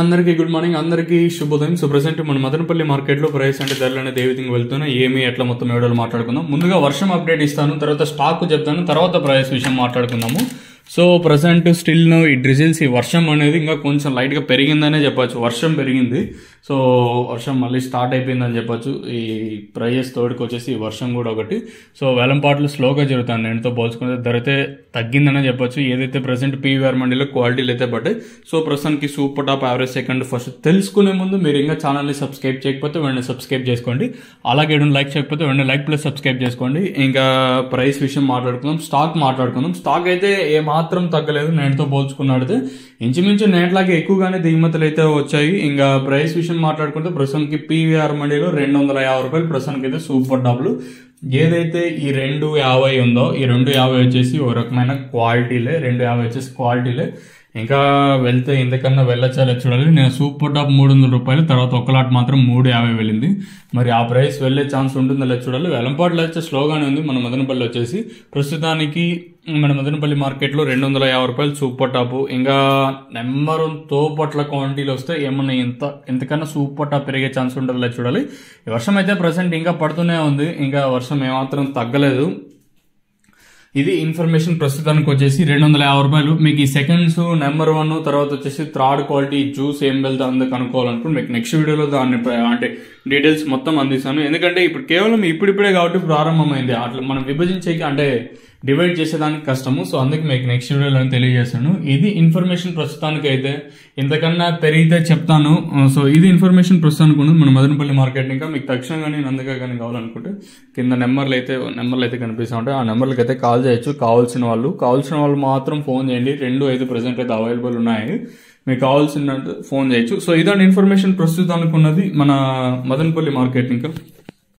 అందరికీ good morning, అందరికీ శుభోదయం. సో ప్రెసెంట్ మన మదనపల్లి మార్కెట్లో ప్రైస్ అంటే ధరలు అనేది ఏ విధంగా వెళ్తున్నా ఏమి ఎట్లా మొత్తం వీడియోలు మాట్లాడుకుందాం. ముందుగా వర్షం అప్డేట్ ఇస్తాను, తర్వాత స్టాక్ చెప్తాను, తర్వాత ప్రైస్ విషయం మాట్లాడుకుందాము. సో ప్రజెంట్ స్టిల్ ఈ డ్రిజిల్స్ ఈ వర్షం అనేది ఇంకా కొంచెం లైట్గా పెరిగిందనే చెప్పచ్చు. వర్షం పెరిగింది, సో వర్షం మళ్ళీ స్టార్ట్ అయిపోయిందని చెప్పచ్చు. ఈ ప్రైజెస్ తోడికి వచ్చేసి వర్షం కూడా ఒకటి. సో వేలంపాట్లు స్లోగా జరుగుతాయి, నేనుతో పోల్చుకుంటే ధర అయితే తగ్గిందనే చెప్పచ్చు. ఏదైతే ప్రజెంట్ పీవీఆర్ మండీలో క్వాలిటీలు అయితే పడ్డాయి. సో ప్రస్తుతానికి super top, average, second, first తెలుసుకునే ముందు మీరు ఇంకా ఛానల్ని సబ్స్క్రైబ్ చేయకపోతే వెంటనే సబ్స్క్రైబ్ చేసుకోండి. అలాగే లైక్ చేయకపోతే వెంటనే లైక్ ప్లస్ సబ్స్క్రైబ్ చేసుకోండి. ఇంకా ప్రైస్ విషయం మాట్లాడుకుందాం, స్టాక్ మాట్లాడుకుందాం. స్టాక్ అయితే మాత్రం తగ్గలేదు, నేటితో పోల్చుకున్నాడితే ఇంచుమించు నేట్లాగే ఎక్కువగానే దిగుమతులు అయితే వచ్చాయి. ఇంకా ప్రైస్ విషయం మాట్లాడుకుంటే ప్రస్తుతానికి పీవీఆర్ మండీలో 250 రూపాయలు ప్రస్తుతానికి అయితే సూపర్ టాప్లు. ఏదైతే ఈ 250 ఉందో ఈ 250 వచ్చేసి ఒక రకమైన క్వాలిటీలే, 250 వచ్చేసి క్వాలిటీలే. ఇంకా వెళ్తే ఇంతకన్నా వెళ్ళచ్చా చూడాలి. నేను సూపర్ టాప్ 300 రూపాయలు, తర్వాత ఒక లాట్ మాత్రం 350 వెళ్ళింది. మరి ఆ ప్రైస్ వెళ్ళే ఛాన్స్ ఉంటుందో లేదు చూడాలి. వెలంపాట్లు అయితే స్లోగానే ఉంది. మన మదనపల్లి వచ్చేసి ప్రస్తుతానికి మన మదనపల్లి మార్కెట్లో 250 రూపాయలు సూపర్ టాప్. ఇంకా నెంబర్ తోపట్ల క్వాంటిటీలు వస్తే ఏమన్నా ఇంతకన్నా సూపర్ టాప్ పెరిగే ఛాన్స్ ఉంటుందో లేదు చూడాలి. ఈ వర్షం అయితే ప్రజెంట్ ఇంకా పడుతూనే ఉంది, ఇంకా వర్షం ఏమాత్రం తగ్గలేదు. ఇది ఇన్ఫర్మేషన్. ప్రస్తుతానికి వచ్చేసి 250 రూపాయలు. మీకు ఈ సెకండ్స్ నెంబర్ 1, తర్వాత వచ్చేసి థర్డ్ క్వాలిటీ జ్యూస్ ఏం వెళ్తుందో కనుక్కోవాలనుకుంటే మీకు నెక్స్ట్ వీడియోలో దాన్ని అంటే డీటెయిల్స్ మొత్తం అందిస్తాను. ఎందుకంటే ఇప్పుడు కేవలం ఇప్పుడిప్పుడే కాబట్టి ప్రారంభమైంది, అట్లా మనం విభజించేకి అంటే డివైడ్ చేసేదానికి కష్టము. సో అందుకే మీకు నెక్స్ట్ వీడియోలో తెలియజేస్తాను. ఇది ఇన్ఫర్మేషన్ ప్రస్తుతానికి అయితే, ఇంతకన్నా పెరిగితే చెప్తాను. సో ఇది ఇన్ఫర్మేషన్ ప్రస్తుతానికి ఉంది మన మదనపల్లి మార్కెట్. ఇంకా మీకు తక్షణం కానీ నందుగా కానీ కావాలనుకుంటే కింద నెంబర్లు అయితే కనిపిస్తూ ఉంటాయి. ఆ నెంబర్లకి అయితే కాల్ చేయొచ్చు. కావాల్సిన వాళ్ళు మాత్రం ఫోన్ చేయండి. 2 ప్రజెంట్ అయితే అవైలబుల్ ఉన్నాయి, మీకు కావాల్సిన ఫోన్ చేయొచ్చు. సో ఇదండి ఇన్ఫర్మేషన్ ప్రస్తుతానికి ఉన్నది మన మదనపల్లి మార్కెట్. ఇంకా